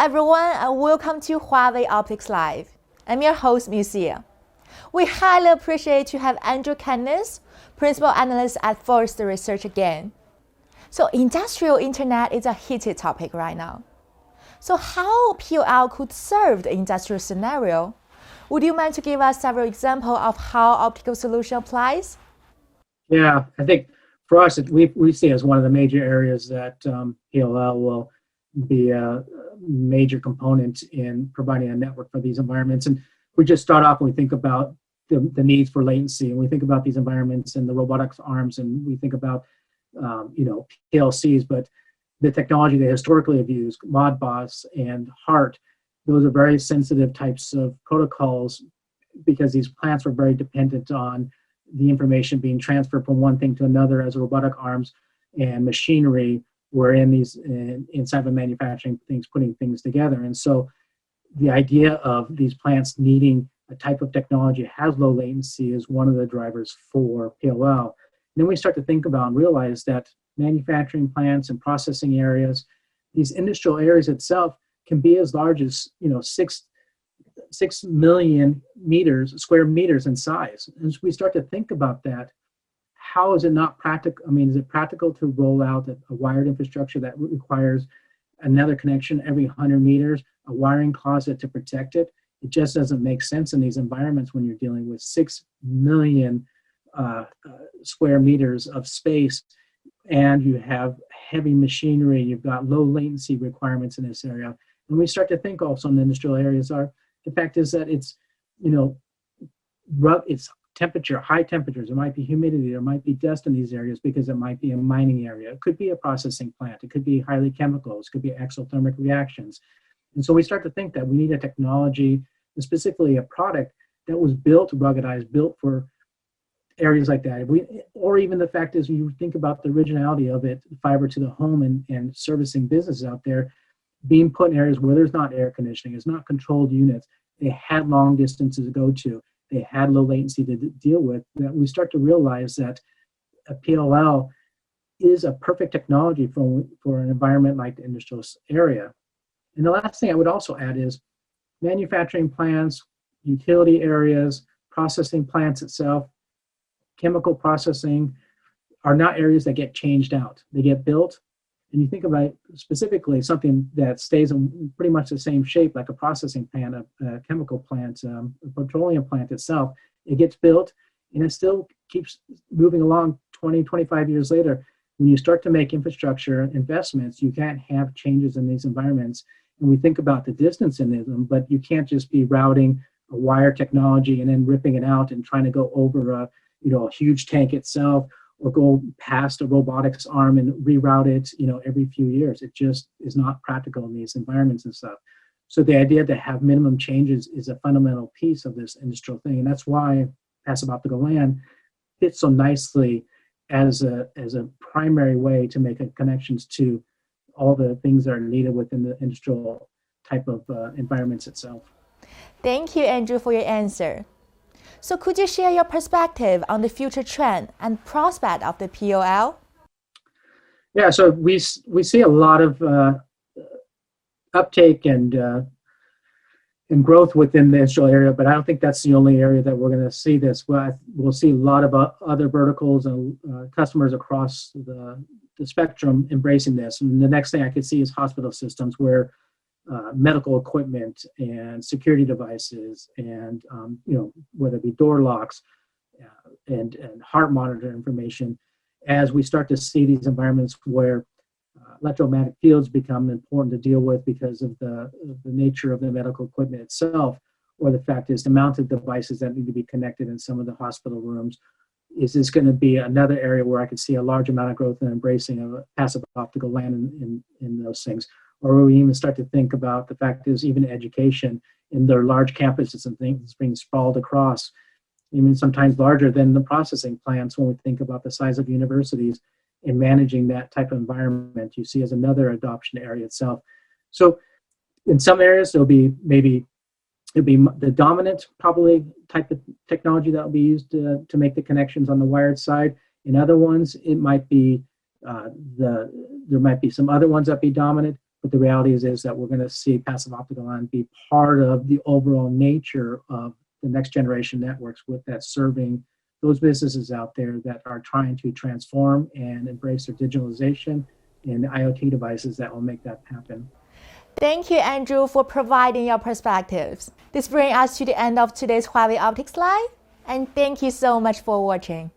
everyone, and welcome to Huawei Optix Live. I'm your host, Musia. We highly appreciate to have Andrew Kenneth, Principal Analyst at Forrester Research again. So industrial internet is a heated topic right now. So how POL could serve the industrial scenario? Would you mind to give us several examples of how optical solution applies? Yeah, I think for us, we see as one of the major areas that POL will be a major component in providing a network for these environments. And we just start off when we think about the needs for latency, and we think about these environments and the robotics arms, and we think about PLCs, but the technology they historically have used, Modbus and HART, those are very sensitive types of protocols because these plants were very dependent on the information being transferred from one thing to another as robotic arms and machinery were inside of manufacturing things, putting things together. And so the idea of these plants needing a type of technology that has low latency is one of the drivers for POL. And then we start to think about and realize that manufacturing plants and processing areas, these industrial areas itself can be as large as 6 million square meters in size. And as we start to think about that, how is it not practical? I mean, is it practical to roll out a wired infrastructure that requires another connection every 100 meters, a wiring closet to protect it? It just doesn't make sense in these environments when you're dealing with 6 million square meters of space, and you have heavy machinery, you've got low latency requirements in this area. And we start to think also in the industrial areas the fact is that it's high temperatures, there might be humidity, there might be dust in these areas because it might be a mining area. It could be a processing plant, it could be highly chemicals, it could be exothermic reactions. And so we start to think that we need a technology, and specifically a product that was built, ruggedized, built for areas like that. Or even the fact is, you think about the originality of it, fiber to the home and servicing businesses out there, being put in areas where there's not air conditioning, it's not controlled units, they had long distances to go to, they had low latency to deal with, that we start to realize that a PLL is a perfect technology for an environment like the industrial area. And the last thing I would also add is manufacturing plants, utility areas, processing plants itself, chemical processing are not areas that get changed out. They get built, and you think about specifically something that stays in pretty much the same shape, like a processing plant, a chemical plant, a petroleum plant itself. It gets built, and it still keeps moving along 20, 25 years later. When you start to make infrastructure investments, you can't have changes in these environments. And we think about the distance in them, but you can't just be routing a wire technology and then ripping it out and trying to go over a huge tank itself, or go past a robotics arm and reroute it, every few years. It just is not practical in these environments and stuff. So the idea to have minimum changes is a fundamental piece of this industrial thing. And that's why passive optical LAN fits so nicely as a primary way to make connections to all the things that are needed within the industrial type of environments itself. Thank you, Andrew, for your answer. So could you share your perspective on the future trend and prospect of the POL? Yeah, so we see a lot of uptake and growth within the industrial area, but I don't think that's the only area that we're going to see this. We'll see a lot of other verticals and customers across the spectrum embracing this. And the next thing I could see is hospital systems where medical equipment and security devices and whether it be door locks and heart monitor information, as we start to see these environments where electromagnetic fields become important to deal with because of the nature of the medical equipment itself, or the fact is the mounted devices that need to be connected in some of the hospital rooms. Is this going to be another area where I could see a large amount of growth and embracing of passive optical LAN in those things? Or will we even start to think about the fact is even education in their large campuses and things being sprawled across, even sometimes larger than the processing plants when we think about the size of universities and managing that type of environment, you see as another adoption area itself. So in some areas, it'll be the dominant probably type of technology that will be used to make the connections on the wired side. In other ones, it might be there might be some other ones that be dominant. But the reality is that we're going to see passive optical line be part of the overall nature of the next generation networks with that serving those businesses out there that are trying to transform and embrace their digitalization and IoT devices that will make that happen. Thank you, Andrew, for providing your perspectives. This brings us to the end of today's Huawei Optics Live, and thank you so much for watching.